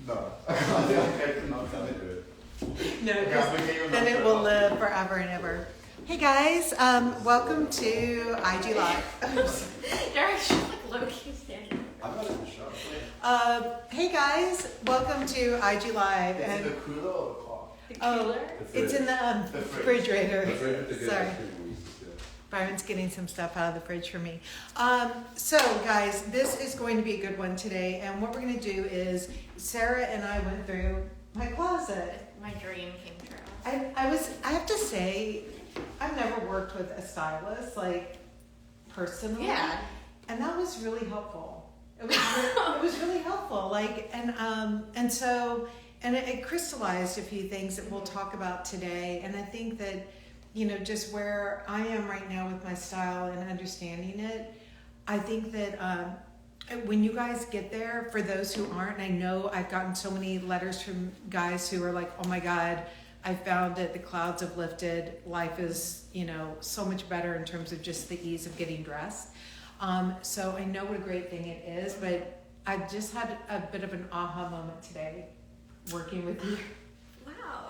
No, I cannot tell it. No, then it will live forever and ever. Hey guys, welcome to IG Live. They're actually like low-key standing. I'm not in the show. Hey guys, welcome to IG Live. Is it the cooler or the car? The cooler? It's in the refrigerator. Sorry. Sorry. Byron's getting some stuff out of the fridge for me. So guys, this is going to be a good one today. And what we're going to do is, Sarah and I went through my closet. My dream came true. I have to say, I've never worked with a stylist, like, personally. Yeah. And that was really helpful. It was really helpful. Like, and so it crystallized a few things that we'll talk about today. And I think that, you know, just where I am right now with my style and understanding it, I think that when you guys get there, for those who aren't, and I know I've gotten so many letters from guys who are like, oh my God, I found that the clouds have lifted. Life is, you know, so much better in terms of just the ease of getting dressed. So I know what a great thing it is, but I just had a bit of an aha moment today working with you. Wow.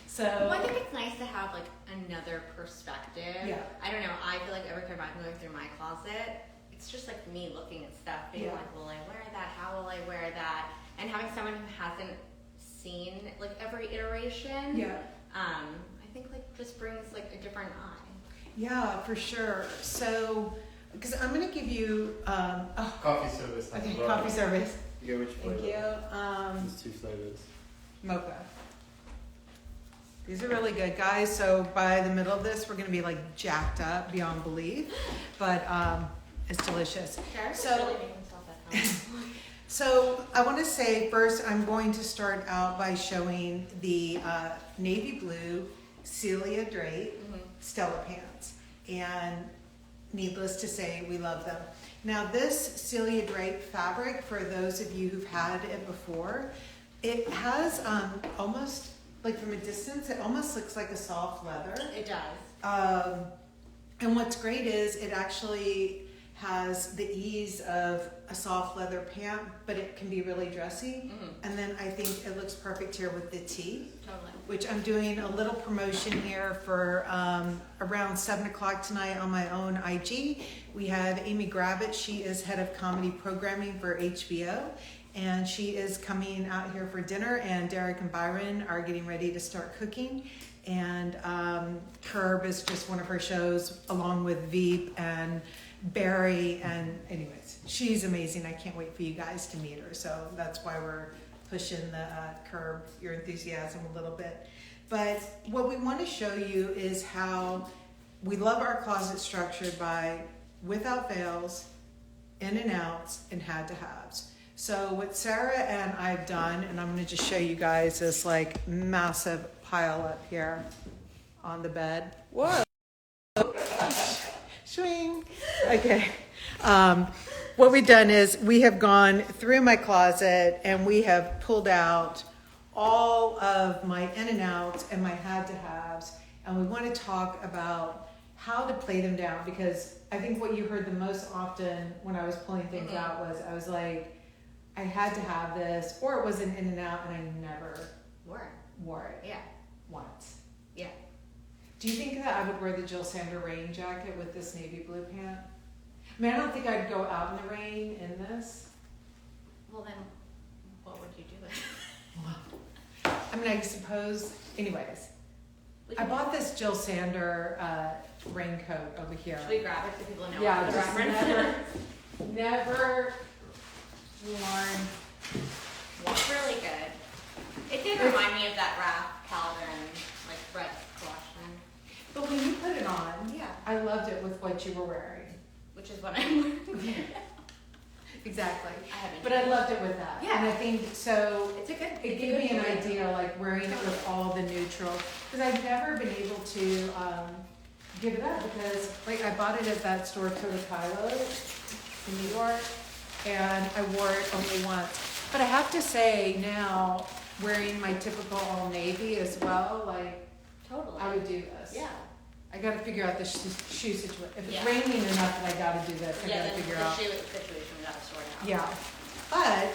So well, I think it's nice to have like another perspective. Yeah. I don't know. I feel like every time I'm going through my closet, it's just like me looking at stuff, being like, will I wear that? How will I wear that? And having someone who hasn't seen like every iteration, I think like just brings like a different eye. Yeah, for sure. So, because I'm gonna give you Coffee service. Okay, coffee service. You get which flavor? Thank you. There's 2 flavors. Mocha. These are really good, guys. So by the middle of this, we're gonna be like jacked up beyond belief, but it's delicious. Jared's So- really making himself at home. So I want to say first, I'm going to start out by showing the navy blue Celia Drape Stella pants, and needless to say, we love them. Now this Celia Drape fabric, for those of you who've had it before, it has almost, like from a distance, it almost looks like a soft leather. It does. And what's great is it actually has the ease of a soft leather pant, but it can be really dressy. And then I think it looks perfect here with the tee. Totally. Which I'm doing a little promotion here for around 7 o'clock tonight on my own IG. We have Amy Gravitt. She is head of comedy programming for HBO. And she is coming out here for dinner, and Derek and Byron are getting ready to start cooking. And Curb is just one of her shows, along with Veep and Barry. And anyways, she's amazing. I can't wait for you guys to meet her. So that's why we're pushing the Curb your enthusiasm a little bit. But what we want to show you is how we love our closet structured by without fails, in and outs, and had to haves. So what Sarah and I've done, and I'm going to just show you guys this like massive pile up here on the bed. Whoa. Swing. Okay. What we've done is we have gone through my closet and we have pulled out all of my in and outs and my had to haves, and we want to talk about how to play them down, because I think what you heard the most often when I was pulling things out was I was like, I had to have this, or it was an in and out and I never wore it. Yeah. Once. Yeah. Do you think that I would wear the Jill Sander rain jacket with this navy blue pant? I mean, I don't think I'd go out in the rain in this. Well then, what would you do with it? I mean, I suppose, anyways. I bought this Jill Sander raincoat over here. Should we grab it so people know Yeah, what the just reference never worn. It's really good. It did remind me of that Ralph Calvin, like Fred collection. But when you put it on, Yeah. I loved it with what you were wearing. Which is what I'm wearing. Exactly. I haven't. But I loved it with that. Yeah. And I think so. It's a good. It gave me an idea, like wearing it with all the neutral, because I've never been able to give it up, because like I bought it at that store, Total Kylo in New York, and I wore it only once. But I have to say now, wearing my typical all navy as well, like Totally. I would do this. Yeah. I got to figure out the shoe situation. If it's Yeah. raining enough that I got to do this, I got to The figure out. shoe situation we got to sort out. Yeah, but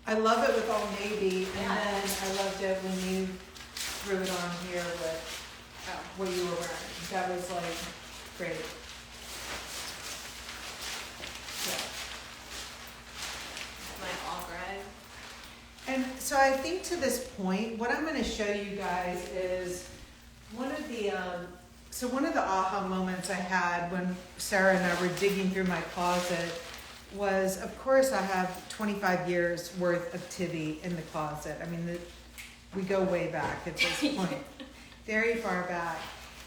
I love it with all navy, and Yeah. then I loved it when you threw it on here with what you were wearing. That was like great. Yeah. My all gray. And so I think to this point, what I'm going to show you guys is one of the aha moments I had when Sarah and I were digging through my closet was, of course, I have 25 years worth of Tibi in the closet. I mean, we go way back at this point, very far back.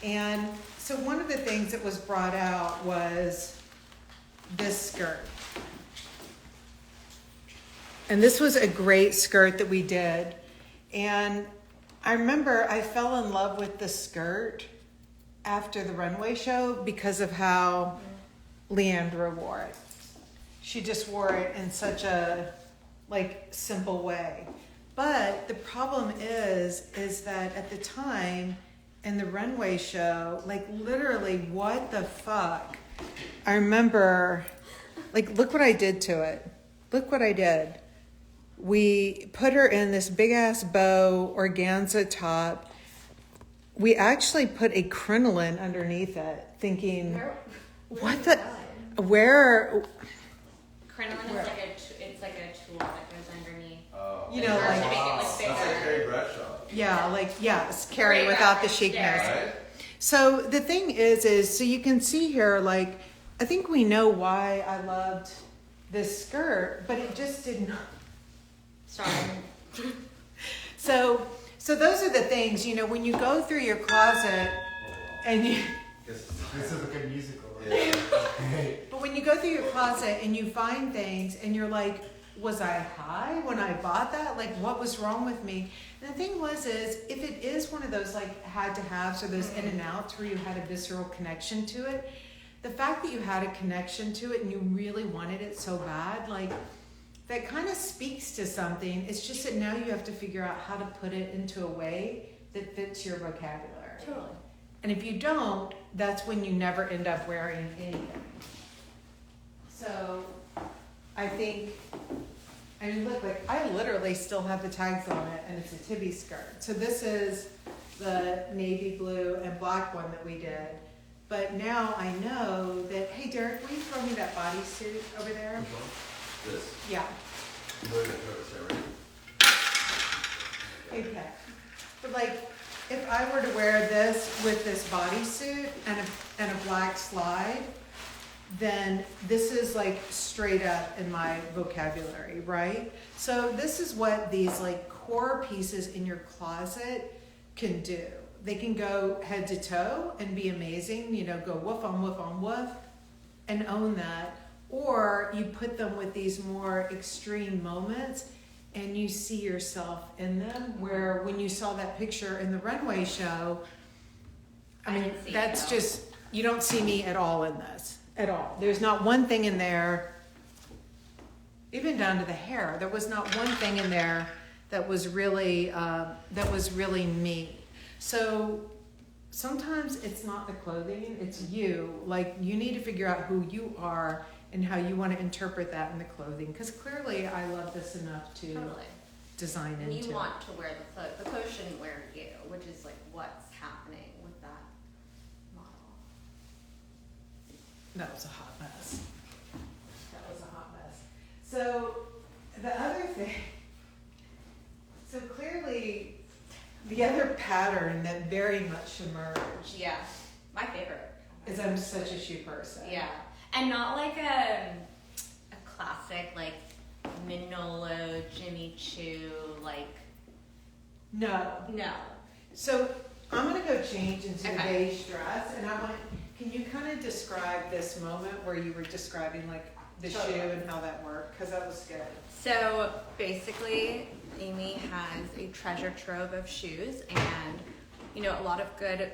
And so one of the things that was brought out was this skirt. And this was a great skirt that we did. And I remember I fell in love with the skirt after the runway show because of how Leandra wore it. She just wore it in such a simple way. But the problem is that at the time in the runway show, literally what the fuck? I remember, look what I did to it. Look what I did. We put her in this big ass bow organza top. We actually put a crinoline underneath it, thinking, where? Crinoline is it's like a tool that goes underneath. Oh. You know, To make it look That's bigger. like Carrie Bradshaw. It's Carrie without the chicness. Right? So the thing is so you can see here, I think we know why I loved this skirt, but it just did not. Sorry. So those are the things, when you go through your closet and you, This is like a musical. Yeah. but when you go through your closet and you find things and you're like, was I high when I bought that? What was wrong with me? And the thing is if it is one of those had to haves or those in and outs where you had a visceral connection to it, the fact that you had a connection to it and you really wanted it so bad, that kind of speaks to something. It's just that now you have to figure out how to put it into a way that fits your vocabulary. Totally. And if you don't, that's when you never end up wearing anything. So I think, look, I literally still have the tags on it, and it's a Tibi skirt. So this is the navy blue and black one that we did. But now I know that, hey Derek, will you throw me that bodysuit over there? This? Yeah. You know that right? Okay. But if I were to wear this with this bodysuit and a black slide, then this is straight up in my vocabulary, right? So this is what these core pieces in your closet can do. They can go head to toe and be amazing, go woof on woof on woof and own that. Or you put them with these more extreme moments and you see yourself in them, where when you saw that picture in the runway show, that's just, you don't see me at all in this, at all. There's not one thing in there, even down to the hair, there was not one thing in there that was really me. So sometimes it's not the clothing, it's you. You need to figure out who you are and how you want to interpret that in the clothing. Because clearly I love this enough to design And into. you want to wear the clothes. The clothes shouldn't wear you, which is what's happening with that model. That was a hot mess. So the other thing, so clearly the other pattern that very much emerged Yeah, my favorite. is I'm such a shoe person. Yeah, and not a classic Manolo, Jimmy Choo, No. no. So I'm gonna go change into the Okay. beige dress, and can you kind of describe this moment where you were describing the Totally. shoe and how that worked? Because that was good. So basically, Amy has a treasure trove of shoes, and a lot of good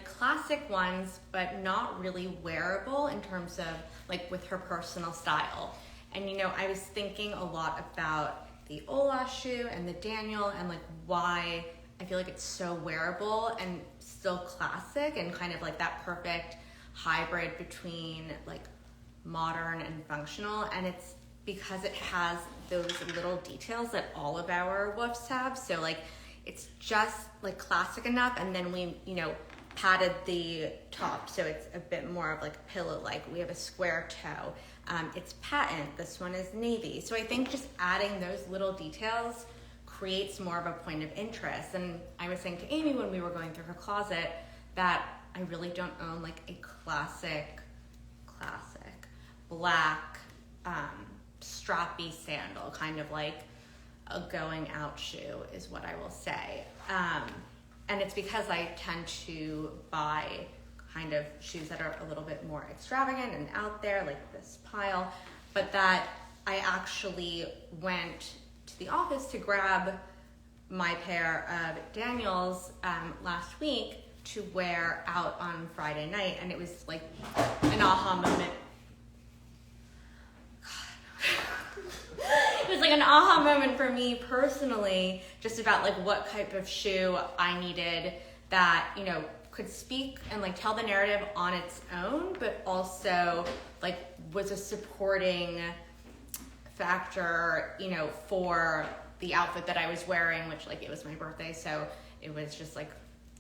classic ones, but not really wearable in terms of with her personal style. And I was thinking a lot about the Ola shoe and the Daniel, and why I feel it's so wearable and still classic, and kind of that perfect hybrid between modern and functional. And it's because it has those little details that all of our woofs have. So like, it's just like classic enough, and then we, you know, padded the top so it's a bit more of like a pillow-like. We have a square toe. It's patent. This one is navy. So I think just adding those little details creates more of a point of interest. And I was saying to Amy when we were going through her closet that I really don't own like a classic black strappy sandal, kind of like a going out shoe is what I will say. And it's because I tend to buy kind of shoes that are a little bit more extravagant and out there, like this pile, but that I actually went to the office to grab my pair of Daniels last week to wear out on Friday night, and it was like an aha moment. It was like an aha moment for me personally, just about like what type of shoe I needed that, you know, could speak and like tell the narrative on its own, but also like was a supporting factor, you know, for the outfit that I was wearing, which like it was my birthday, so it was just like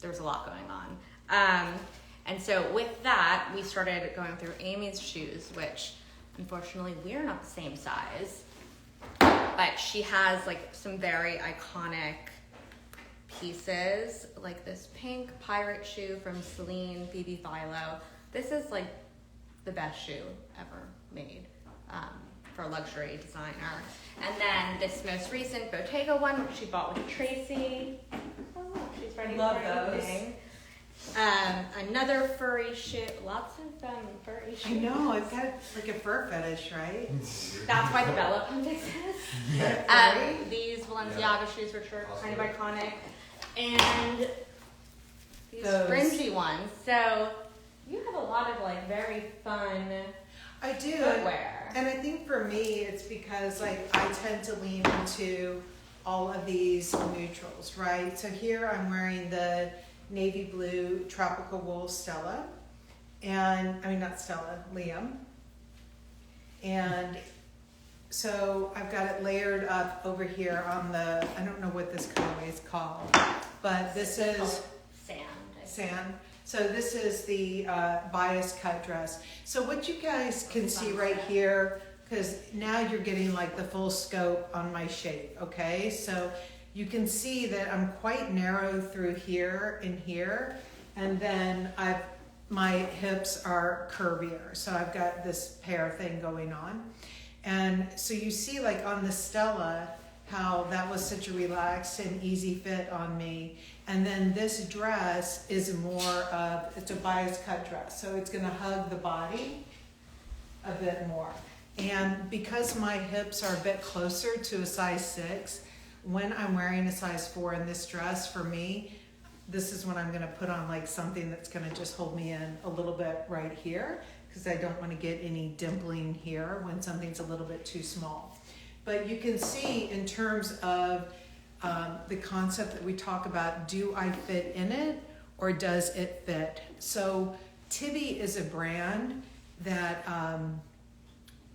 there was a lot going on. And so with that, we started going through Amy's shoes, which unfortunately we're not the same size, but she has like some very iconic pieces, like this pink pirate shoe from Celine Phoebe Philo. This is like the best shoe ever made for a luxury designer. And then this most recent Bottega one, which she bought with Tracy. Oh, she's ready Love for those. evening. Another furry shoe, lots of furry shoes. I know, I've got like a fur fetish, right? That's why the Bella comes exists. These Balenciaga shoes, which are kind of iconic, and these Those. fringy ones. So you have a lot of like very fun I do. footwear. And I think for me, it's because like I tend to lean into all of these neutrals, right? So here I'm wearing the navy blue tropical wool Stella, and I mean not Stella, Liam. And so I've got it layered up over here on the, I don't know what this colorway is called, but this is sand. So this is the bias cut dress. So what you guys can see right here, because now you're getting like the full scope on my shape, okay? So you can see that I'm quite narrow through here and here, and then my hips are curvier. So I've got this pear thing going on. And so you see like on the Stella, how that was such a relaxed and easy fit on me. And then this dress is more of, it's a bias cut dress. So it's gonna hug the body a bit more. And because my hips are a bit closer to a size 6, when I'm wearing a size 4 in this dress, for me, this is when I'm gonna put on like something that's gonna just hold me in a little bit right here, because I don't wanna get any dimpling here when something's a little bit too small. But you can see in terms of the concept that we talk about, do I fit in it or does it fit? So Tibi is a brand that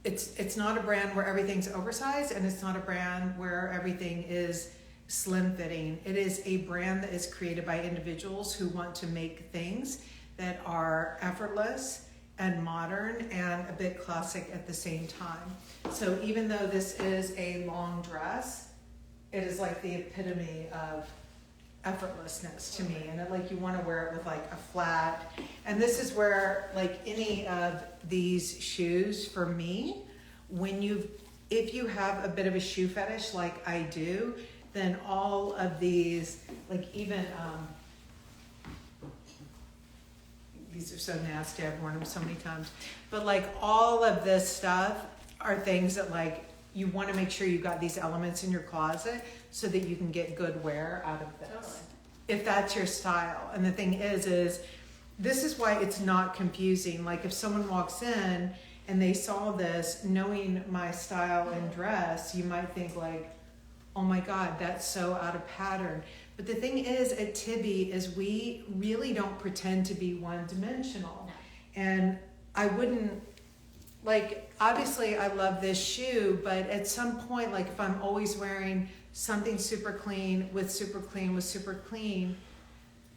it's not a brand where everything's oversized, and it's not a brand where everything is slim fitting. It is a brand that is created by individuals who want to make things that are effortless and modern and a bit classic at the same time. So even though this is a long dress, it is like the epitome of effortlessness to me, and like you want to wear it with like a flat. And this is where like any of these shoes for me, if you have a bit of a shoe fetish like I do, then all of these, like even these are so nasty, I've worn them so many times, but like all of this stuff are things that like you want to make sure you got these elements in your closet so that you can get good wear out of this. Totally. If that's your style. And the thing is this is why it's not confusing. Like if someone walks in and they saw this, knowing my style and dress, you might think like, oh my God, that's so out of pattern. But the thing is at Tibi is we really don't pretend to be one-dimensional. And I wouldn't like, obviously I love this shoe, but at some point, like if I'm always wearing something super clean with super clean with super clean,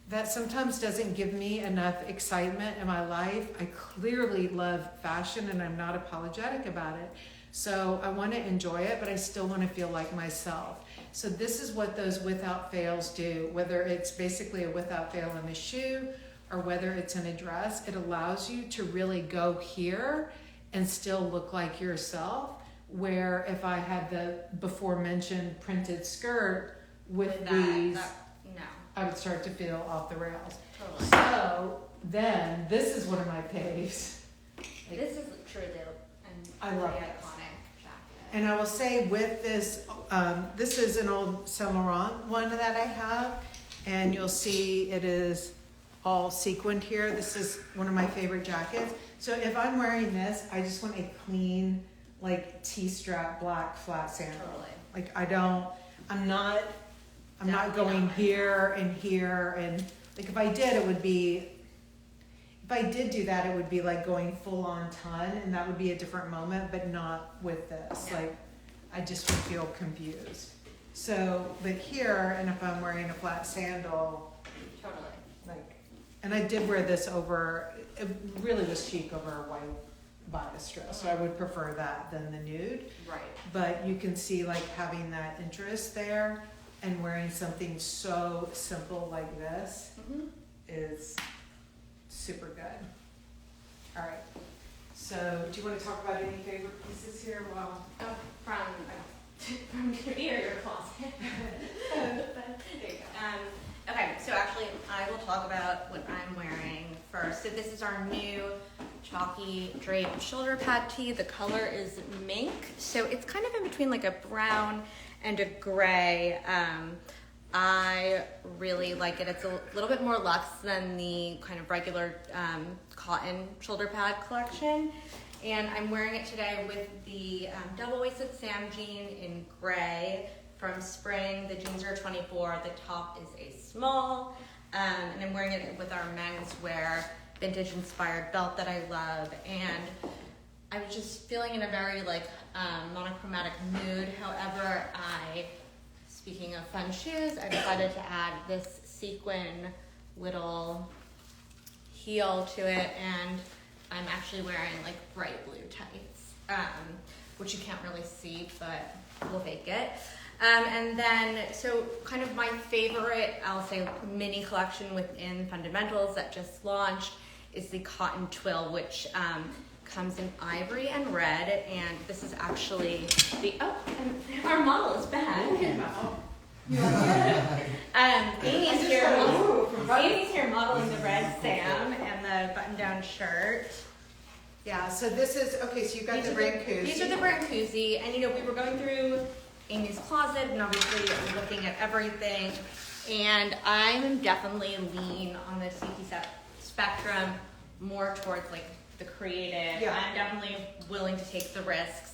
that sometimes doesn't give me enough excitement in my life. I clearly love fashion and I'm not apologetic about it. So I want to enjoy it, but I still want to feel like myself. So this is what those without fails do, whether it's basically a without fail in a shoe or whether it's in a dress. It allows you to really go here and still look like yourself. Where if I had the before mentioned printed skirt with these, no. I would start to feel off the rails. Totally. So then this is one of my faves. This is truly I an love really this. iconic jacket. And I will say with this, this is an old Saint Laurent one that I have, and you'll see it is all sequined here. This is one of my favorite jackets. So if I'm wearing this, I just want a clean, like T-strap black flat sandal. Totally. Like I'm not Definitely going not. here and here, and like if I did, it would be. If I did do that, it would be like going full on ton, and that would be a different moment, but not with this. Yeah. Like, I just would feel confused. So, but here, and if I'm wearing a flat sandal, Totally. like, and I did wear this over, it really was chic over a white bodice dress, so I would prefer that than the nude. Right. But you can see like having that interest there and wearing something so simple like this Mm-hmm. is super good. All right. So, do you want to talk about any favorite pieces here? Well, Oh, from Tibi or your closet? There you go. Okay, so actually I will talk about what I'm wearing first. So this is our new chalky draped shoulder pad tee. The color is mink. So it's kind of in between like a brown and a gray. I really like it. It's a little bit more luxe than the kind of regular cotton shoulder pad collection. And I'm wearing it today with the double-waisted Sam jean in gray from spring. The jeans are 24, the top is a small. And I'm wearing it with our menswear vintage-inspired belt that I love. And I was just feeling in a very like monochromatic mood. However, speaking of fun shoes, I decided to add this sequin little heel to it, and I'm actually wearing like bright blue tights, which you can't really see, but we'll fake it. And then, so kind of my favorite, I'll say, mini collection within Fundamentals that just launched is the Cotton Twill, which comes in ivory and red, and this is actually and our model is back. Amy's here modeling the red Sam and the button-down shirt. yeah. So this is okay. So you got the brand koozie. These are the brand koozie, and we were going through Amy's closet and obviously looking at everything, and I'm definitely lean on the CT spectrum, more towards like the creative. Yeah. I'm definitely willing to take the risks.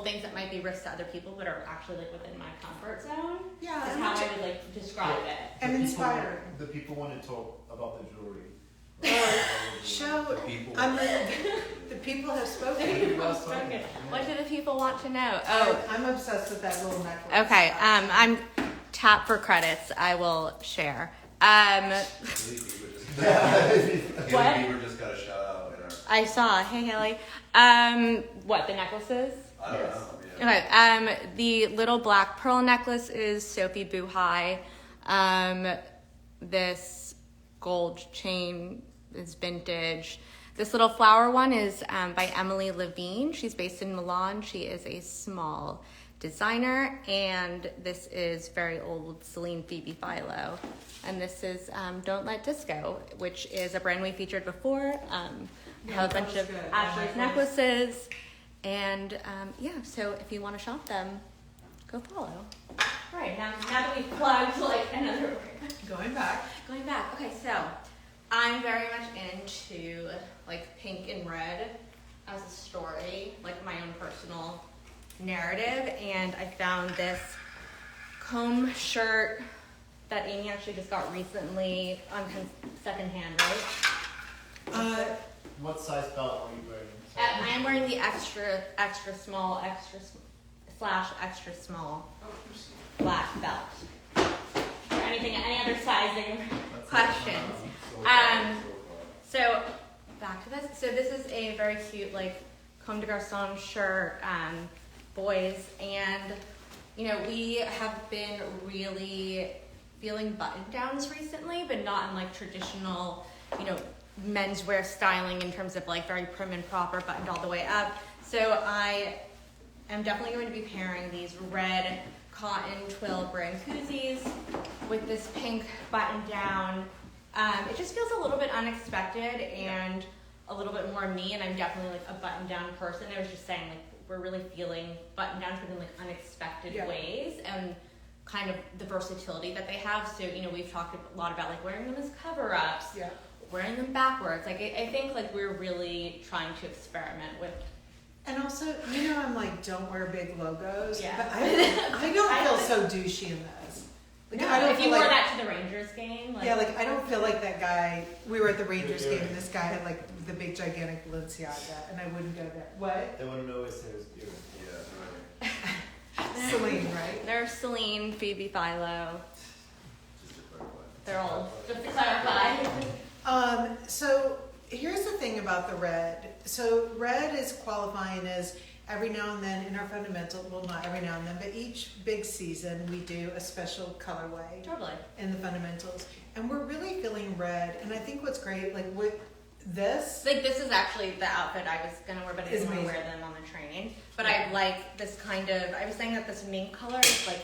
Things that might be risks to other people, but are actually like within my comfort zone. Yeah, Is and how I would like describe it. and inspiring. The people want to talk about the jewelry. Show. People. The people have The spoken. people have spoken. What do the people want to know? Oh, I'm obsessed with that little necklace. okay. I'm tapped for credits. I will share. Haley What? Bieber just got a shout out in our. I saw. Hey, Haley. What, the necklaces? I don't Yes. know. Yeah. Okay. The little black pearl necklace is Sophie Buhai. This gold chain is vintage. This little flower one is by Emily Levine. She's based in Milan. She is a small designer, and this is very old Celine Phoebe Philo. And this is Don't Let Disco, which is a brand we featured before. We have a that bunch was of good. Ashley's necklaces. And so if you want to shop them, go follow. All right, now that we've plugged like another Going back. Going back, okay, so I'm very much into like pink and red as a story, like my own personal narrative, and I found this comb shirt that Amy actually just got recently on secondhand, right? what size belt are you wearing? I am wearing the extra small black belt. For any other sizing questions? So back to this. So this is a very cute like comme de garçon shirt, boys, and we have been really feeling button downs recently, but not in like traditional, menswear styling in terms of like very prim and proper, buttoned all the way up. So I am definitely going to be pairing these red cotton twill brand koozies with this pink button down. It just feels a little bit unexpected and a little bit more me, and I'm definitely like a button down person. I was just saying like we're really feeling button downs in like unexpected ways, and kind of the versatility that they have. So, we've talked a lot about like wearing them as cover-ups, wearing them backwards. Like I think like we're really trying to experiment with. And also, I'm like, don't wear big logos. Yeah. But I don't feel so douchey in those. Like, No, I don't if you feel wore like, that to the Rangers game, like, I don't feel like that guy. We were at the Rangers game, and this guy had like the big gigantic Balenciaga, and I wouldn't go there. What? They want to know if there's earrings. Yeah, right. Celine, right? They're Celine, Phoebe, Philo. Just to clarify. They're all just to clarify. So here's the thing about the red. So red is qualifying as every now and then in our fundamental, well not every now and then, but each big season we do a special colorway Totally. in the fundamentals. And we're really feeling red. And I think what's great, like with this, Like this is actually the outfit I was gonna wear, but I Is didn't want to amazing. wear them on the train. But I like this kind of. I was saying that this mink color is like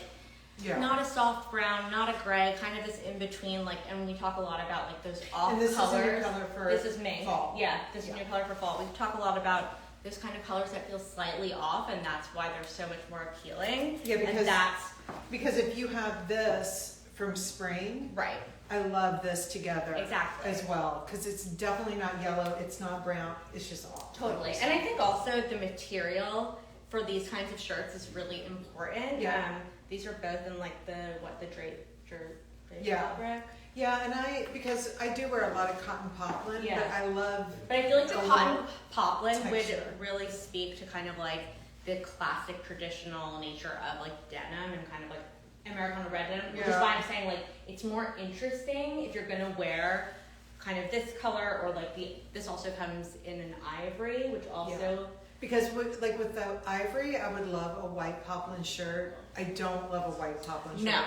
not a soft brown, not a gray, kind of this in between. Like, and we talk a lot about like those off and this colors. is a new color for This is mink. fall. Yeah, this is a new color for fall. We talk a lot about those kind of colors that feel slightly off, and that's why they're so much more appealing. Yeah, because and that's because if you have this from spring, right. I love this together Exactly. as well because it's definitely not yellow, it's not brown, it's just all. Totally. And I think also the material for these kinds of shirts is really important. Yeah. These are both in like the drape Yeah. fabric. Yeah, and because I do wear a lot of cotton poplin, Yeah. but I love But I feel like the A cotton little poplin texture. would really speak to kind of like the classic traditional nature of like denim and kind of like Americana red denim, which is Yeah. why I'm saying like it's more interesting if you're gonna wear kind of this color or like this also comes in an ivory, which also because with the ivory, I would love a white poplin shirt. I don't love a white poplin shirt. No.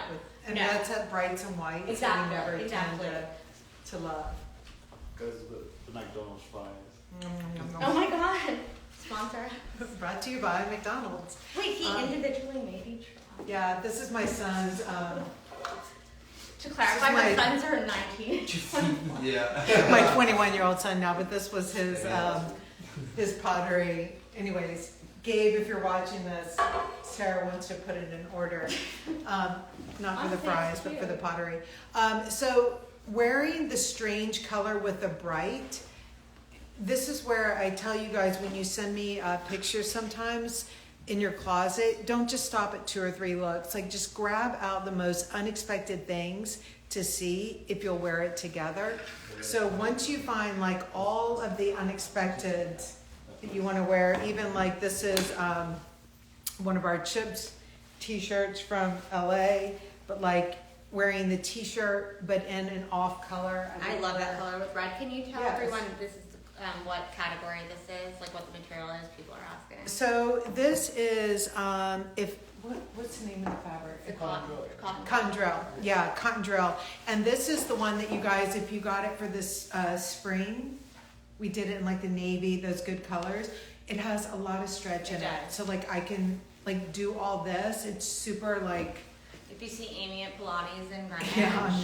And No. that's at brights and whites. Exactly, That we never exactly. tend to love. Goes with the McDonald's fries. Oh my god. Sponsor. Brought to you by McDonald's. Wait, he Um, individually made each one. Yeah, this is my son's. To clarify, This is my my- sons are 19. Yeah. My 21-year-old son now, but this was his pottery. Anyways, Gabe, if you're watching this, Sarah wants to put it in order. Not for the fries, but for the pottery. So wearing the strange color with the bright, this is where I tell you guys when you send me pictures sometimes in your closet, don't just stop at 2 or 3 looks. Like just grab out the most unexpected things to see if you'll wear it together. So once you find like all of the unexpected that you want to wear, even like this is one of our Chips t-shirts from LA, but like wearing the t-shirt but in an off color. I love that color with red. Can you tell Yes. everyone this is what category this is? Like what the material is? People are asking. So this is what's the name of the fabric? The cotton. Cotton drill. Yeah, cotton drill. And this is the one that you guys, if you got it for this spring, we did it in like the navy, those good colors. It has a lot of stretch in It it. does. So like I can like do all this. It's super like, If you see Amy at Pilates in Greenwich, yeah,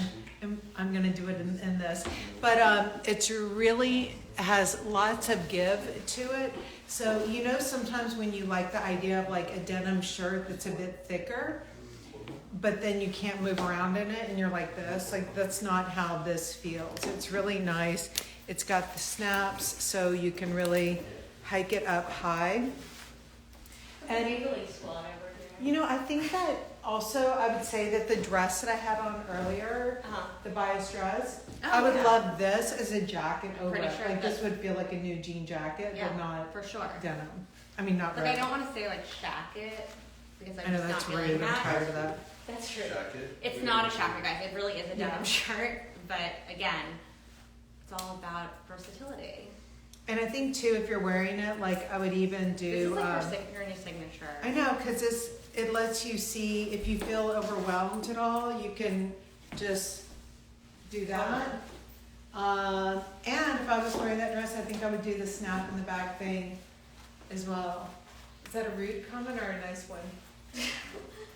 I'm gonna do it in this. But it's really has lots of give to it. So sometimes when you like the idea of like a denim shirt that's a bit thicker, but then you can't move around in it and you're like this, like that's not how this feels. It's really nice. It's got the snaps so you can really hike it up high. and maybe like squat over You know, I think that also I would say that the dress that I had on earlier, the bias dress, I would love this as a jacket over Pretty it. sure Like this would feel like a new jean jacket, but not for sure. denim. I mean, not Like red. I don't want to say like shacket because I I'm know just not that's feeling rude. I'm that. tired of that. That's true. Jacket. It's not a shacket, guys. It really is a Yeah. denim shirt, but again, it's all about versatility. And I think too, if you're wearing it, like I would even do. This is like your new signature. I know, because it lets you see if you feel overwhelmed at all, you can just do that. And if I was wearing that dress, I think I would do the snap in the back thing as well. Is that a rude comment or a nice one?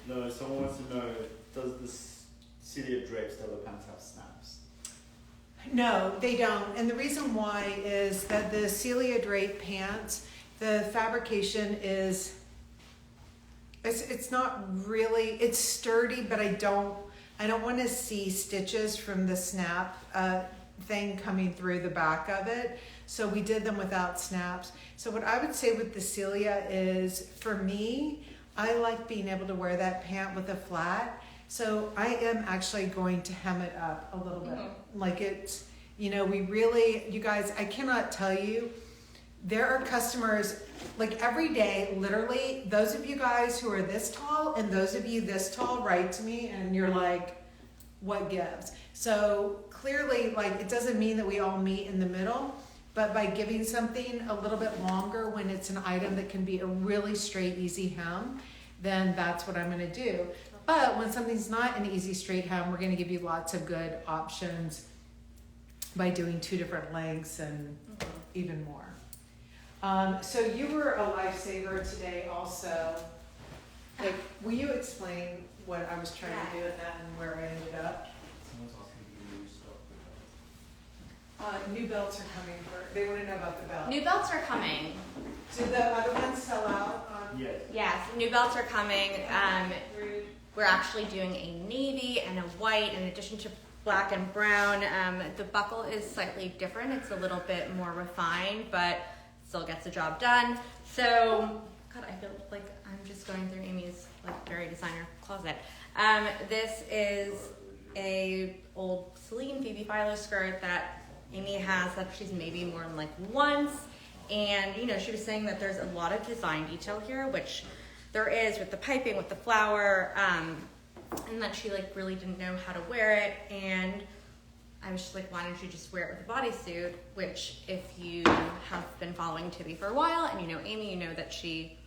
No, someone wants to know, does this Celia Drape style of pants have snaps? No, they don't. And the reason why is that the Celia Drape pants, the fabrication is, it's not really, it's sturdy, but I don't want to see stitches from the snap thing coming through the back of it. So we did them without snaps. So what I would say with the Celia is, for me, I like being able to wear that pant with a flat. So I am actually going to hem it up a little bit. Like it's, you know, we really, you guys, I cannot tell you, there are customers, like every day, literally, those of you guys who are this tall and those of you this tall write to me and you're like, what gives? So clearly, like, it doesn't mean that we all meet in the middle, but by giving something a little bit longer when it's an item that can be a really straight, easy hem, then that's what I'm gonna do. But when something's not an easy straight hem, we're gonna give you lots of good options by doing 2 different lengths and even more. So you were a lifesaver today also. Like, will you explain what I was trying to do with that and where I ended up? Someone's asking if you use stuff. New belts are coming they want to know about the belt. New belts are coming. Do the other ones sell out? Yes. Yes, new belts are coming. We're actually doing a navy and a white in addition to black and brown. The buckle is slightly different. It's a little bit more refined, but still gets the job done. So, God, I feel like I'm just going through Amy's like very designer closet. This is a old Celine Phoebe Philo skirt that Amy has that she's maybe worn like once. And, you know, she was saying that there's a lot of design detail here, which there is with the piping, with the flower, and that she like really didn't know how to wear it. And I was just like, why don't you just wear it with a bodysuit? Which, if you have been following Tibi for a while and you know Amy, you know that she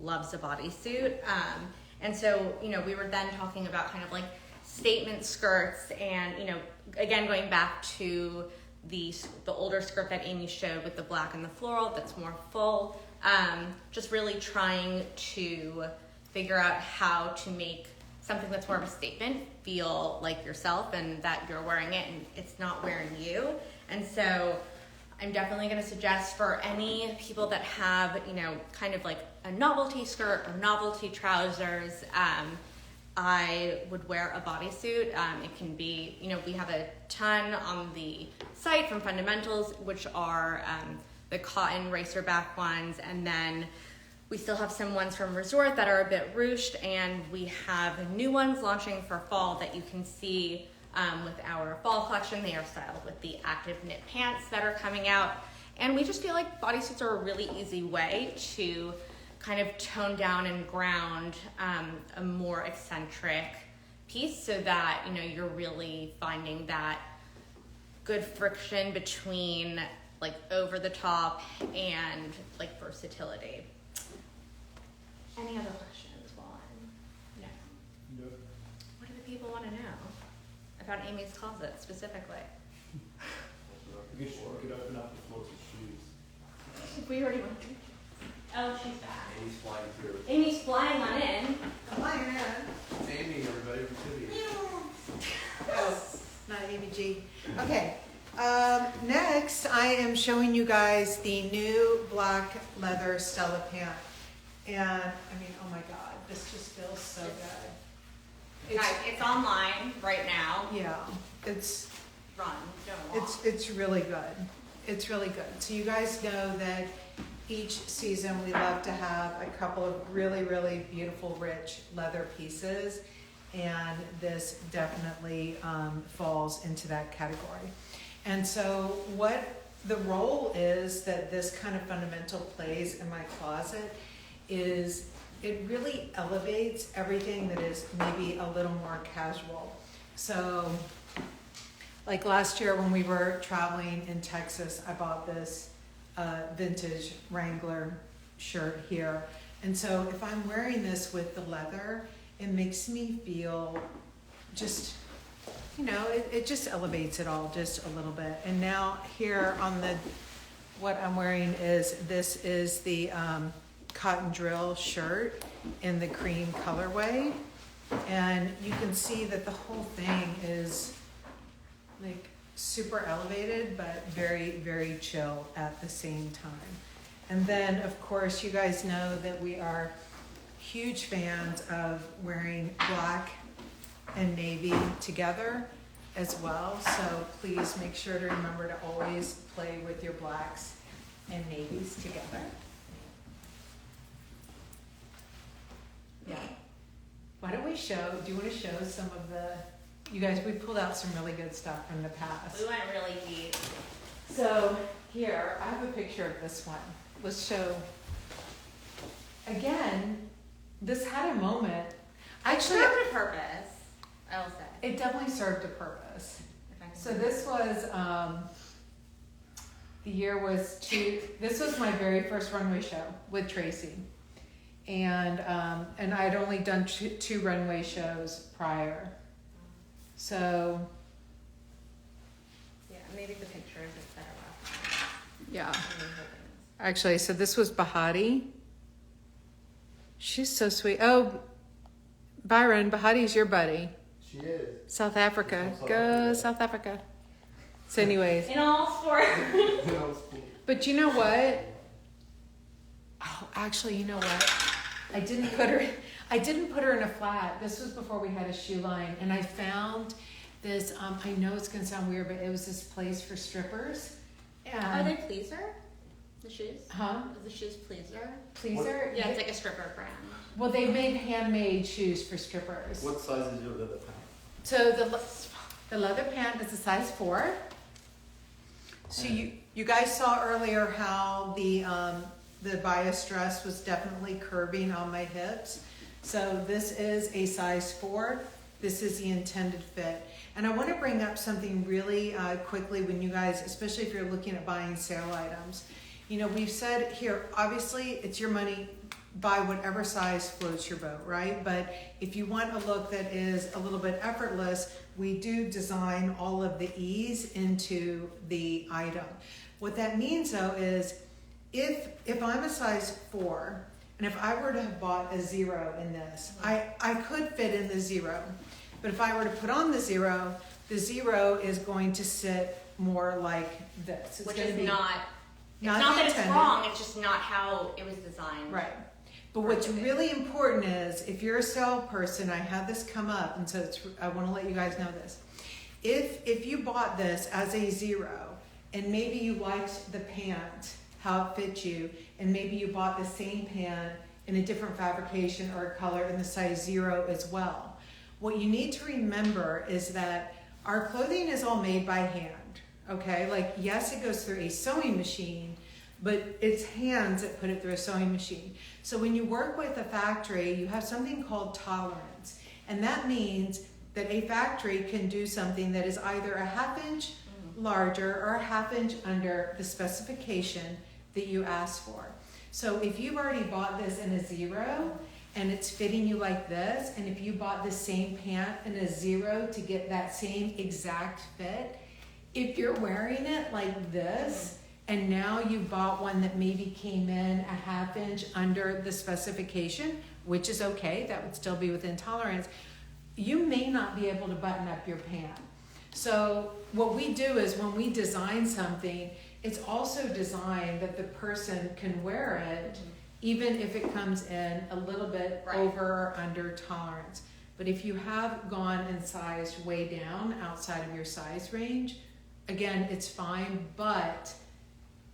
loves a bodysuit. And so, you know, we were then talking about kind of like statement skirts and, you know, again, going back to the older skirt that Amy showed with the black and the floral that's more full. Just really trying to figure out how to make something that's more of a statement feel like yourself and that you're wearing it and it's not wearing you. And so I'm definitely going to suggest for any people that have, you know, kind of like a novelty skirt or novelty trousers, I would wear a bodysuit. It can be, you know, we have a ton on the site from Fundamentals, which are the cotton racerback ones, and then we still have some ones from Resort that are a bit ruched, and we have new ones launching for fall that you can see with our fall collection. They are styled with the active knit pants that are coming out, and we just feel like bodysuits are a really easy way to kind of tone down and ground a more eccentric piece so that, you know, you're really finding that good friction between like over the top and like versatility. Any other questions while I'm... No. No. What do the people want to know about Amy's closet specifically? We could open up the floor to shoes. We already went through. Oh, she's back. Amy's flying through. Amy's flying on in. Come on, in. Amy, everybody from Tibi. Oh, not ABG. Okay. Next, I am showing you guys the new black leather Stella pant. And, I mean, oh my God, this just feels so good. Guys, it's online right now. Yeah, it's Run, don't walk. it's really good. It's really good. So you guys know that each season we love to have a couple of really, really beautiful, rich leather pieces. And this definitely falls into that category. And so what the role is that this kind of fundamental plays in my closet is it really elevates everything that is maybe a little more casual. So like last year when we were traveling in Texas, I bought this vintage Wrangler shirt here. And so if I'm wearing this with the leather, it makes me feel just, you know, it just elevates it all just a little bit. And now here on the, what I'm wearing is, this is the cotton drill shirt in the cream colorway. And you can see that the whole thing is like super elevated, but very, very chill at the same time. And then of course, you guys know that we are huge fans of wearing black and navy together as well. So please make sure to remember to always play with your blacks and navies together. Yeah. Why don't we show, do you want to show some of the, you guys, we pulled out some really good stuff from the past. We went really deep. So here, I have a picture of this one. Let's show. Again, this had a moment. Actually, It served a purpose, I will say. it definitely served a purpose. If I can So this was, the year was this was my very first runway show with Tracy. And I'd only done two runway shows prior. So. Yeah, maybe the picture is better. Yeah. Actually, so this was Bahati. She's so sweet. Oh, Byron, Bahati's your buddy. She is. South Africa. She's from South Go Africa. South Africa. So anyways, In all sports. but you know what? Oh, actually, you know what? I didn't put her in a flat. This was before we had a shoe line, and I found this, I know it's gonna sound weird, but it was this place for strippers. Are And, they pleaser? The shoes? huh? Is the shoes pleaser? Pleaser? Yeah, it's like a stripper brand. Well, they made handmade shoes for strippers. What size is your leather pant? So the leather pant is a size 4. So you guys saw earlier how the bias dress was definitely curving on my hips. So this is a size 4. This is the intended fit. And I want to bring up something really quickly when you guys, especially if you're looking at buying sale items. You know, we've said here, obviously it's your money, buy whatever size floats your boat, right? But if you want a look that is a little bit effortless, we do design all of the ease into the item. What that means though is if I'm a size 4, and if I were to have bought a 0 in this, I could fit in the 0. But if I were to put on the 0 is going to sit more like this. It's Which gonna is be not that it's intended. wrong, it's just not how it was designed. Right. But what's really important is if you're a salesperson, I had this come up, and so I want to let you guys know this. If you bought this as a 0, and maybe you liked the pant, how it fit you, and maybe you bought the same pant in a different fabrication or color in the size 0 as well. What you need to remember is that our clothing is all made by hand, okay? Like, yes, it goes through a sewing machine, but it's hands that put it through a sewing machine. So when you work with a factory, you have something called tolerance. And that means that a factory can do something that is either a ½ inch larger or a ½ inch under the specification that you asked for. So if you've already bought this in a 0 and it's fitting you like this, and if you bought the same pant in a 0 to get that same exact fit, if you're wearing it like this, and now you bought one that maybe came in a ½ inch under the specification, which is okay, that would still be within tolerance, you may not be able to button up your pant. So what we do is when we design something, it's also designed that the person can wear it even if it comes in a little bit over or under tolerance. But if you have gone and sized way down outside of your size range, again, it's fine, but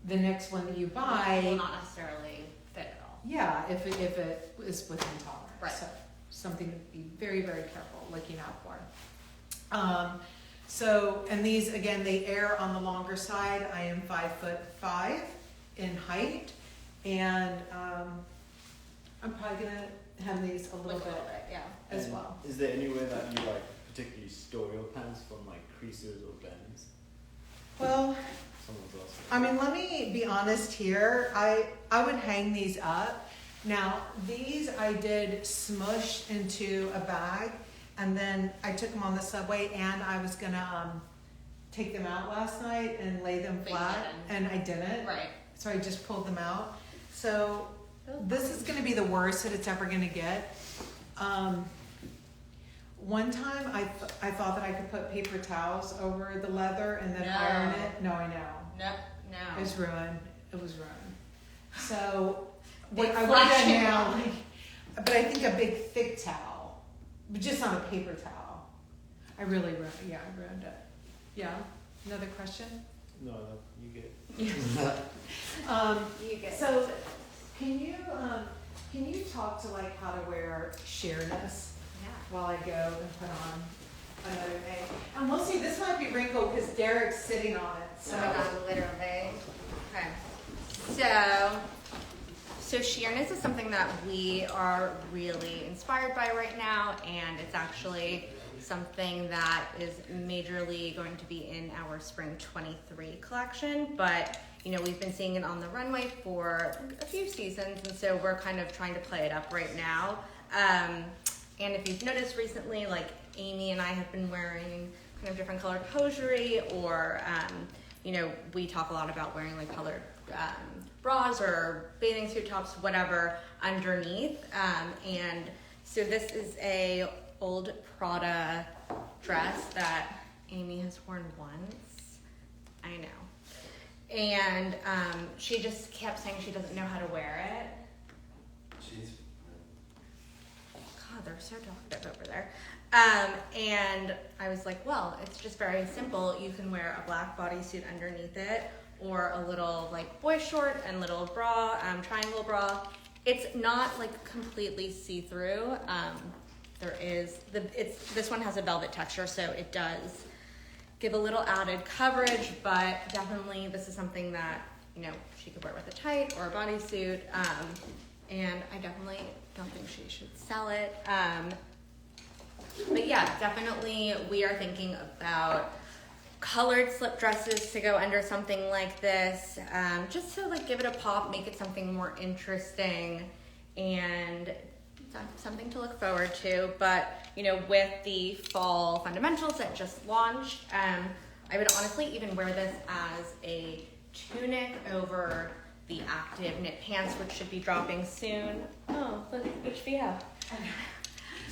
the next one that you will buy, not necessarily fit at all. yeah, if it is within tolerance. Right. So something to be very, very careful looking out for. So, and these, again, they err on the longer side. I am 5'5" in height, and I'm probably gonna have these a little Like bit yeah. as And well. Is there anywhere that you like particularly store your pants from, like creases or bends? Well, Someone's asking. I mean, let me be honest here. I would hang these up. Now, these I did smush into a bag, and then I took them on the subway, and I was gonna take them out last night and lay them But you flat, and I didn't. Right. So I just pulled them out. So this is gonna be the worst that it's ever gonna get. One time I thought that I could put paper towels over the leather and then No. iron it. No, I know. No. It was ruined. It was ruined. So Big what I would have done flashing now, light. but I think a big thick towel, but just not a paper towel. I really ruined. Yeah, I ruined it. Yeah. Another question? No, you get. You get So can you talk to like how to wear Sheerness yeah. while I go and put on another thing? And we'll see. This might be wrinkled because Derek's sitting on it. So Oh my god, literally. Okay. So Sheerness is something that we are really inspired by right now, and it's actually something that is majorly going to be in our spring 23 collection, but you know, we've been seeing it on the runway for a few seasons, and so we're kind of trying to play it up right now. And if you've noticed recently, like Amy and I have been wearing kind of different colored hosiery, or you know, we talk a lot about wearing like colored bras or bathing suit tops, whatever, underneath. And so this is a old Prada dress that Amy has worn once. I know. And she just kept saying she doesn't know how to wear it. She's. God, they're so talkative over there. And I was like, well, it's just very simple. You can wear a black bodysuit underneath it, or a little like boy short and little bra, triangle bra. It's not like completely see-through. This one has a velvet texture, so it does give a little added coverage, but definitely this is something that, you know, she could wear with a tight or a bodysuit. And I definitely don't think she should sell it. But yeah, definitely we are thinking about colored slip dresses to go under something like this, just to like give it a pop, make it something more interesting and something to look forward to. But you know, with the fall fundamentals that just launched, I would honestly even wear this as a tunic over the active knit pants, which should be dropping soon. Oh, look, HBO.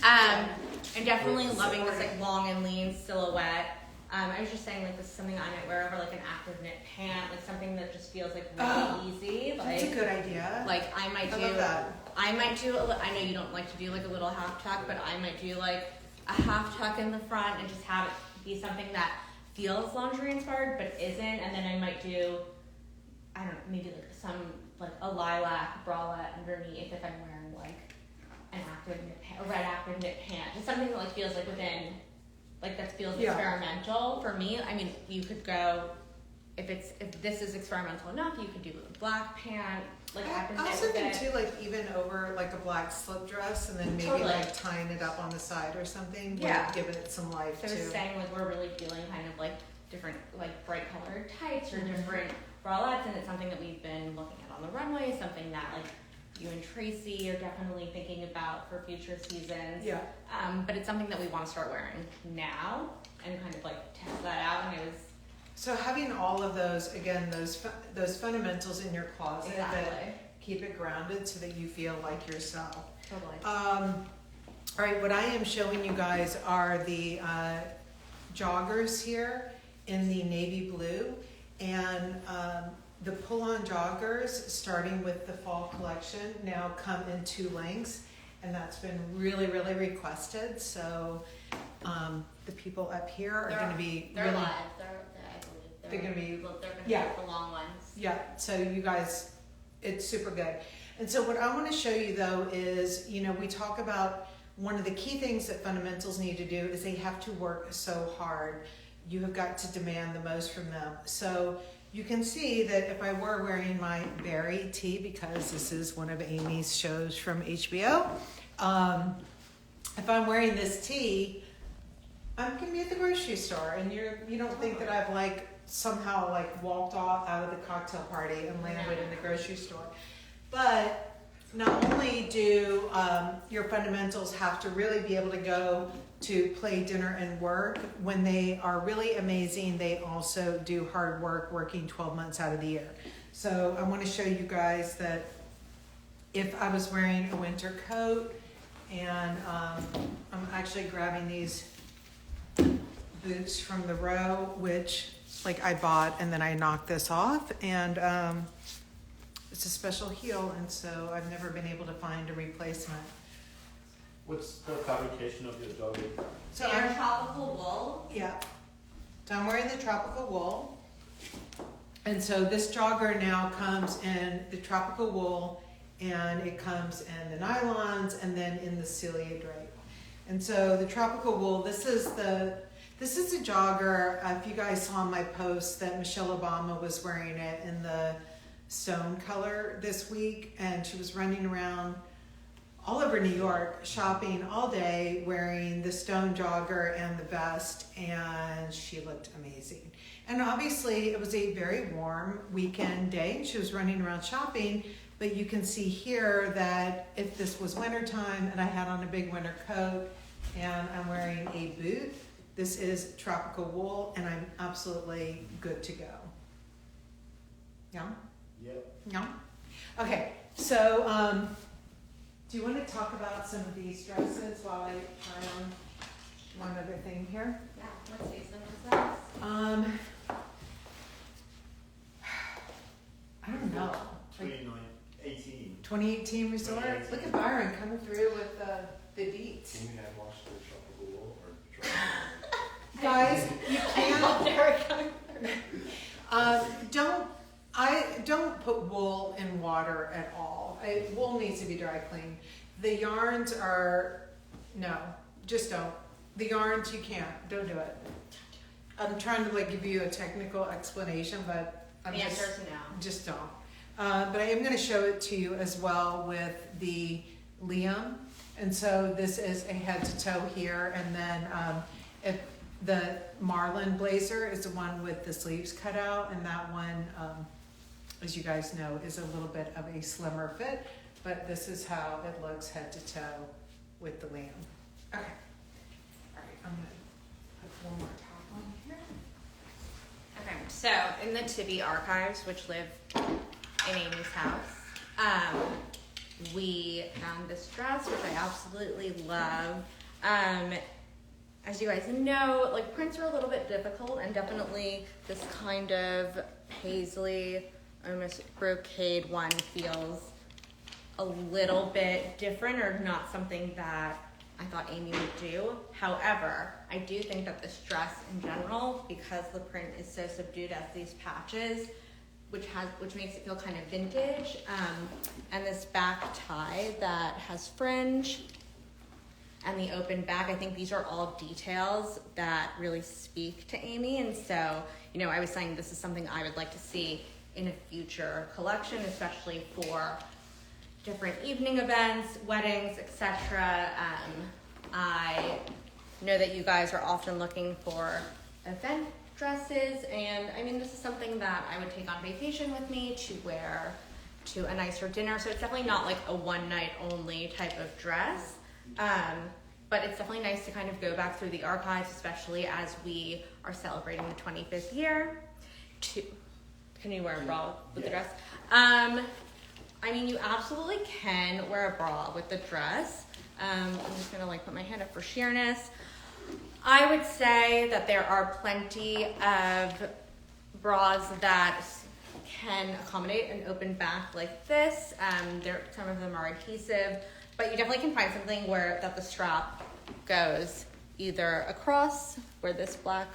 And definitely loving this like long and lean silhouette. I was just saying, like, this is something I might wear over like an active knit pant, like something that just feels like really easy. Like, that's a good idea. like I might do. I know you don't like to do like a little half tuck, but I might do like a half tuck in the front and just have it be something that feels lingerie inspired but isn't. And then I might do, I don't know, maybe like some like a lilac bralette underneath if I'm wearing like an active knit pant, a red active knit pant, just something that like feels like within, like that feels experimental for me. I mean, you could go if this is experimental enough, you could do a black pant, like active I knit also with think it. too, like even over like a black slip dress, and then maybe Totally. like tying it up on the side or something. Yeah. Would give it some life So I too. was saying, like, we're really feeling kind of like different, like bright colored tights or Mhm. different bralettes, and it's something that we've been looking at on the runway, something that like you and Tracy are definitely thinking about for future seasons. Yeah. But it's something that we want to start wearing now and kind of like test that out. And it was So having all of those, again, those fundamentals in your closet that keep it grounded so that you feel like yourself. totally. All right, what I am showing you guys are the joggers here in the navy blue, and the pull-on joggers, starting with the fall collection, now come in 2 lengths, and that's been really, really requested. So the people up here are going to be They're really. live. I believe They're gonna be, Well, they're gonna yeah. be the long ones. yeah, so you guys, it's super good. And so what I want to show you though is, we talk about one of the key things that fundamentals need to do is they have to work so hard. You have got to demand the most from them. So you can see that if I were wearing my berry tee, because this is one of Amy's shows from HBO, if I'm wearing this tee, I'm gonna be at the grocery store, and you don't think that I've somehow walked off out of the cocktail party and landed in the grocery store. But not only do your fundamentals have to really be able to go to play, dinner, and work, when they are really amazing, they also do hard work working 12 months out of the year. So I want to show you guys that if I was wearing a winter coat, and I'm actually grabbing these boots from the row, which I bought, and then I knocked this off, and it's a special heel, and so I've never been able to find a replacement. What's the fabrication of your jogger? So They are I'm, tropical wool. yeah, so I'm wearing the tropical wool, and so this jogger now comes in the tropical wool, and it comes in the nylons, and then in the cilia drape. And so the tropical wool, this is the jogger. If you guys saw my post that Michelle Obama was wearing it in the stone color this week, and she was running around all over New York shopping all day wearing the stone jogger and the vest, and she looked amazing. And obviously it was a very warm weekend day, and she was running around shopping, but you can see here that if this was wintertime and I had on a big winter coat and I'm wearing a boot, this is tropical wool, and I'm absolutely good to go. Yeah? Yep. Yeah? Okay, so do you want to talk about some of these dresses while I try on one other thing here? Yeah, let's see some of those. I don't know. 2018 resort? 2018. Look at Byron coming through with the deets. Can we hand wash the tropical wool or dry? Guys, you I can't. love Derek coming through. Don't put wool in water at all. Wool needs to be dry cleaned. The yarns are, no, just don't. The yarns, you can't. Don't do it. I'm trying to give you a technical explanation, but The answer is no. just don't. But I am going to show it to you as well with the Liam. And so this is a head to toe here, and then if the Marlin blazer is the one with the sleeves cut out, and that one, as you guys know, is a little bit of a slimmer fit, but this is how it looks head to toe with the Liam. Okay. All right, I'm going to put one more top on here. Okay, so in the Tibi archives, which live in Amy's house, we found this dress, which I absolutely love. As you guys know, prints are a little bit difficult, and definitely this kind of paisley, almost brocade one feels a little bit different, or not something that I thought Amy would do. However, I do think that this dress in general, because the print is so subdued as these patches, which makes it feel kind of vintage, and this back tie that has fringe and the open back, I think these are all details that really speak to Amy. And so, I was saying this is something I would like to see in a future collection, especially for different evening events, weddings, etc. I know that you guys are often looking for event dresses, and this is something that I would take on vacation with me to wear to a nicer dinner. So it's definitely not a one night only type of dress, but it's definitely nice to kind of go back through the archives, especially as we are celebrating the 25th year. Can you wear a bra with the dress? You absolutely can wear a bra with the dress. I'm just gonna put my hand up for Sheerness. I would say that there are plenty of bras that can accommodate an open back like this. Some of them are adhesive, but you definitely can find something that the strap goes either across where this black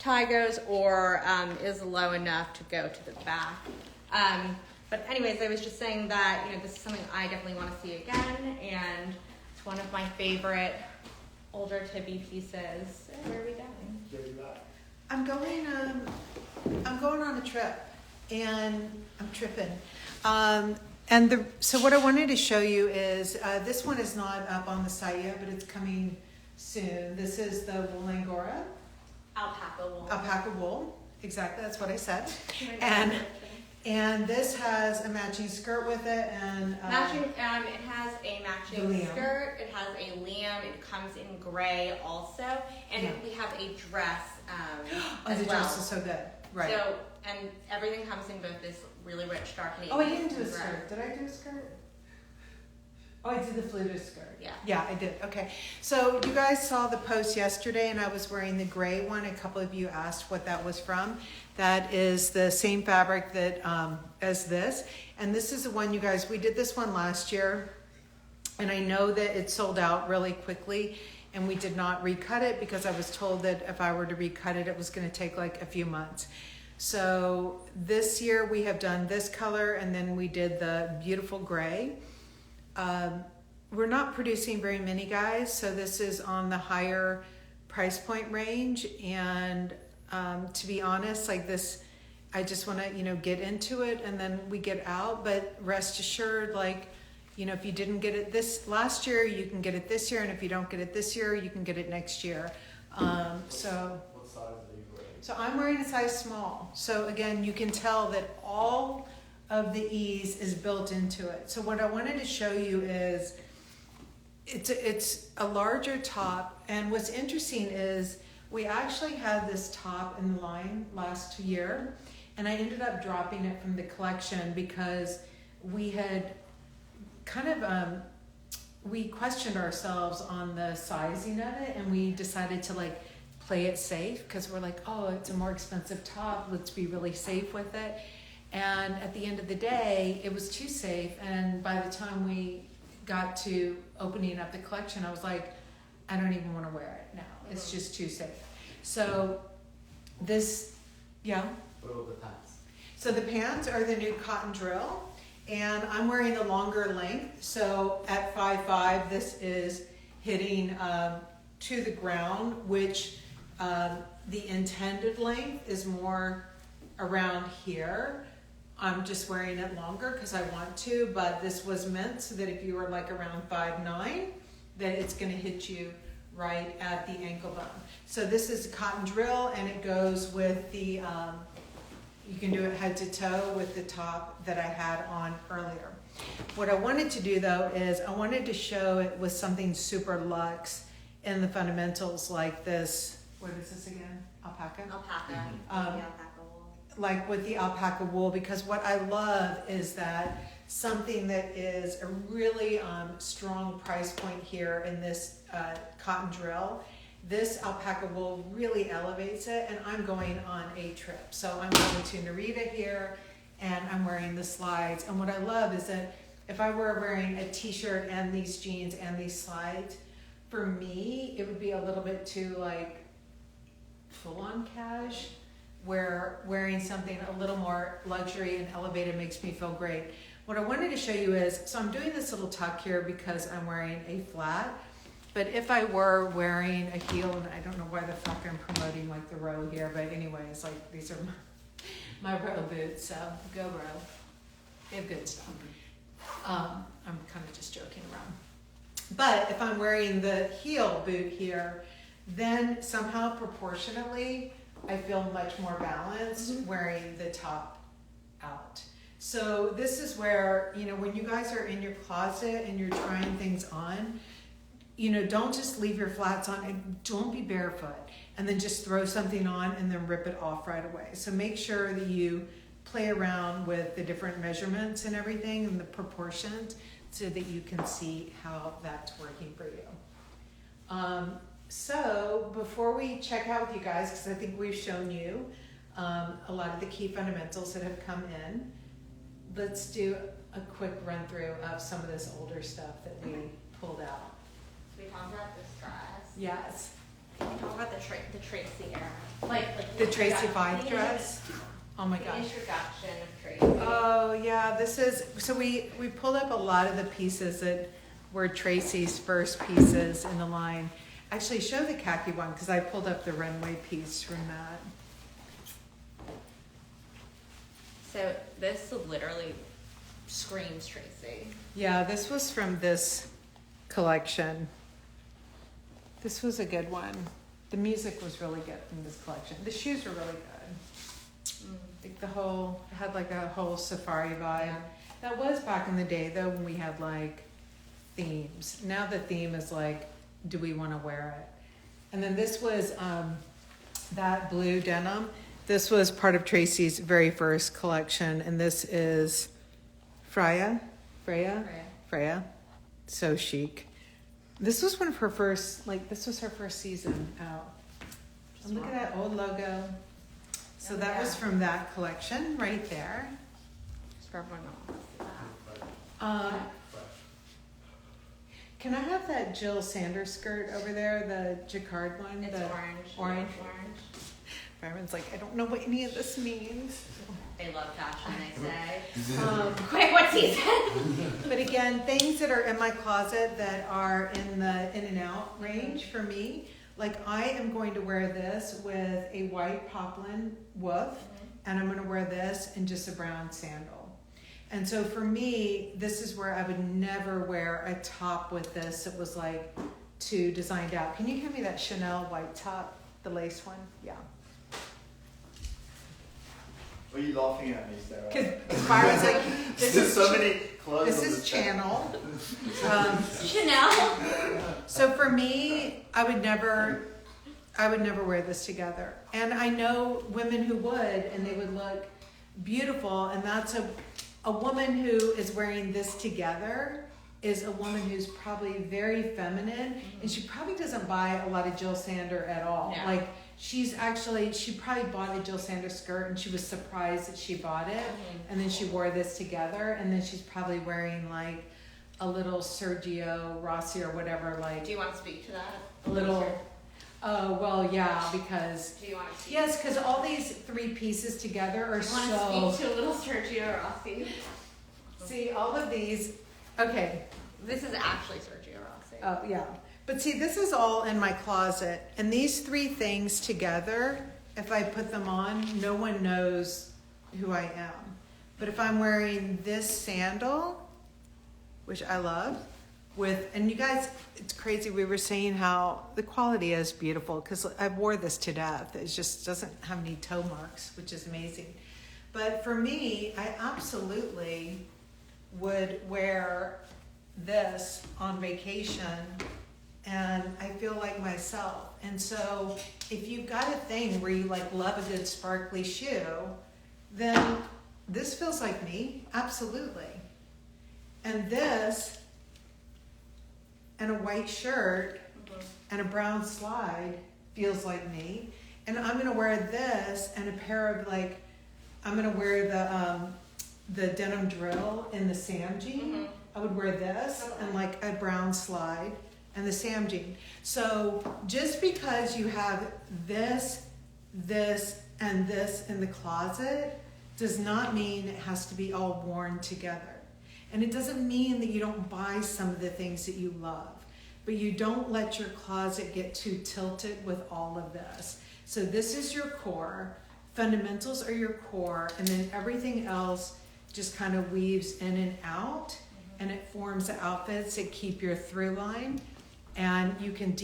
tie goes or is low enough to go to the back. But anyways, I was just saying that, you know, this is something I definitely want to see again, and it's one of my favorite older Tibi pieces. So where are we going? Give you that. I'm going on a trip, and I'm tripping. So what I wanted to show you is, this one is not up on the site yet, but it's coming soon. This is the wool Angora. Alpaca wool. Alpaca wool, exactly, that's what I said. And And this has a matching skirt with it, and matching. It has a matching liam. skirt. It has a liam. It comes in gray also, and Yeah. we have a dress oh, as the well. dress is so good, right? So, and everything comes in both this really rich dark navy. Oh, I didn't do a and skirt. Did I do a skirt? Oh, I did the fluted skirt. Yeah. Yeah, I did. Okay. So you guys saw the post yesterday, and I was wearing the gray one. A couple of you asked what that was from. That is the same fabric that as this. And this is the one, you guys, we did this one last year. And I know that it sold out really quickly. And we did not recut it because I was told that if I were to recut it, it was going to take like a few months. So this year we have done this color, and then we did the beautiful gray. We're not producing very many, guys, so this is on the higher price point range. And to be honest, like this, I just want to, you know, get into it and then we get out. But rest assured, like, you know, if you didn't get it this last year, you can get it this year, and if you don't get it this year, you can get it next year. So What size are you wearing? so I'm wearing a size small. So again, you can tell that all of the ease is built into it. So what I wanted to show you is it's a larger top, and what's interesting is we actually had this top in the line last year, and I ended up dropping it from the collection because we had kind of we questioned ourselves on the sizing of it, and we decided to like play it safe because we're like, oh, it's a more expensive top, let's be really safe with it. And at the end of the day, it was too safe. And by the time we got to opening up the collection, I was like, I don't even want to wear it now. It's just too safe. So this, yeah. What about the pants? So the pants are the new cotton drill, and I'm wearing the longer length. So at 5'5", this is hitting to the ground, which the intended length is more around here. I'm just wearing it longer because I want to, but this was meant so that if you were like around 5'9", that it's going to hit you right at the ankle bone. So this is a cotton drill, and it goes with the, you can do it head to toe with the top that I had on earlier. What I wanted to do though is I wanted to show it with something super luxe in the fundamentals like this. What is this again? Alpaca? Alpaca. Mm-hmm. Yeah, alpaca wool. Like with the alpaca wool, because what I love is that something that is a really strong price point here in this cotton drill, this alpaca wool really elevates it. And I'm going on a trip, so I'm going to Narita here, and I'm wearing the slides. And what I love is that if I were wearing a t-shirt and these jeans and these slides, for me it would be a little bit too like full-on cash, where wearing something a little more luxury and elevated makes me feel great. What I wanted to show you is, so I'm doing this little tuck here because I'm wearing a flat, but if I were wearing a heel, and I don't know why the fuck I'm promoting like the row here, but anyways, like these are my row boots, so go row. They have good stuff. I'm kind of just joking around. But if I'm wearing the heel boot here, then somehow proportionately, I feel much more balanced wearing the top out. So this is where, you know, when you guys are in your closet and you're trying things on, you know, don't just leave your flats on, and don't be barefoot and then just throw something on and then rip it off right away. So make sure that you play around with the different measurements and everything and the proportions so that you can see how that's working for you. So before we check out with you guys, because I think we've shown you a lot of the key fundamentals that have come in, let's do a quick run through of some of this older stuff that we pulled out. So we talked about this dress. Yes. Can you talk about the Tracy era? Like The Tracy introduction- 5 the dress. Oh my The gosh. introduction of Tracy. Oh yeah, this is, so we pulled up a lot of the pieces that were Tracy's first pieces in the line. Actually, show the khaki one, because I pulled up the runway piece from that. So this literally screams Tracy. Yeah, this was from this collection. This was a good one. The music was really good from this collection. The shoes were really good. Like it had like a whole safari vibe. Yeah. That was back in the day though, when we had like themes. Now the theme is like, do we want to wear it? And then this was that blue denim. This was part of Tracy's very first collection, and this is Freya. So chic. This was one of her first, this was her first season out. And look at that old logo. So that was from that collection right there. Just for everyone else. Can I have that Jill Sanders skirt over there, the jacquard one? It's the orange. Orange. Byron's like, I don't know what any of this means. They love fashion, they say. Quick, what season? But again, things that are in my closet that are in the in and out range for me. Like I am going to wear this with a white poplin woof, and I'm going to wear this and just a brown sandal. And so for me, this is where I would never wear a top with this. It was like too designed out. Can you hand me that Chanel white top, the lace one? Yeah. What are you laughing at me, Sarah? Because Byron's like, There's so many clothes. This on is Channel. Chanel. So for me, I would never wear this together. And I know women who would, and they would look beautiful. And that's a woman who is wearing this together is a woman who's probably very feminine, and she probably doesn't buy a lot of Jill Sander at all. Yeah. Like she probably bought a Jill Sander skirt, and she was surprised that she bought it, and then she wore this together, and then she's probably wearing like a little Sergio Rossi or whatever, like Do you want to speak to that? a little. Oh well, yeah, because Do you want to speak? yes, because all these three pieces together are I want so. to speak to a little Sergio Rossi. See all of these. Okay. This is actually Sergio Rossi. Oh, yeah. But see, this is all in my closet. And these three things together, if I put them on, no one knows who I am. But if I'm wearing this sandal, which I love, and you guys, it's crazy. We were saying how the quality is beautiful because I wore this to death. It just doesn't have any toe marks, which is amazing. But for me, I absolutely would wear this on vacation and I feel like myself. And so if you've got a thing where you like love a good sparkly shoe, then this feels like me, absolutely. And this and a white shirt and a brown slide feels like me. And I'm gonna wear this and a pair of I'm gonna wear the denim drill in the Sam jean. I would wear this and like a brown slide and the Sam jean. So just because you have this, and this in the closet does not mean it has to be all worn together. And it doesn't mean that you don't buy some of the things that you love, but you don't let your closet get too tilted with all of this. So this is your core, fundamentals are your core, and then everything else just kind of weaves in and out, and it forms the outfits that keep your through line, and you can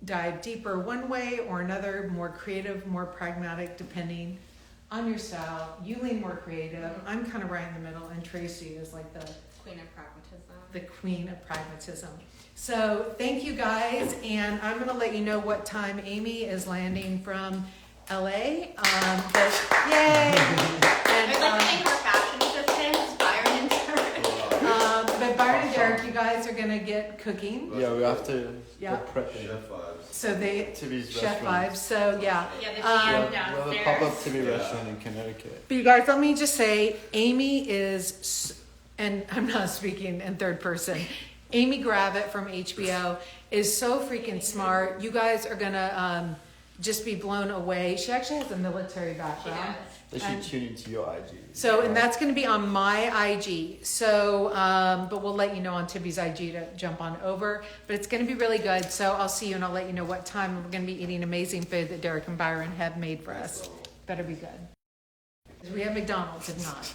dive deeper one way or another, more creative, more pragmatic, depending on your style. You lean more creative. I'm kind of right in the middle, and Tracy is like the Queen of pragmatism. The queen of pragmatism. So thank you guys, and I'm going to let you know what time Amy is landing from LA. But yay! And, I'd like to thank our fashion assistants, Byron and Derek. but Byron and Derek, you guys are going to get cooking. Yeah, we have to. Yeah. Prep. Chef vibes. So Tibi's chef restaurant. vibes. So yeah. Yeah, the We GM have a downstairs. pop-up Tibi restaurant in Connecticut. But you guys, let me just say, Amy is, and I'm not speaking in third person, Amy Gravitt from HBO is so freaking smart. You guys are gonna just be blown away. She actually has a military background. They should tune into your IG. So, and that's going to be on my IG. So, but we'll let you know on Tibi's IG to jump on over. But it's going to be really good. So I'll see you and I'll let you know what time. We're going to be eating amazing food that Derek and Byron have made for us. Better be good. We have McDonald's if not.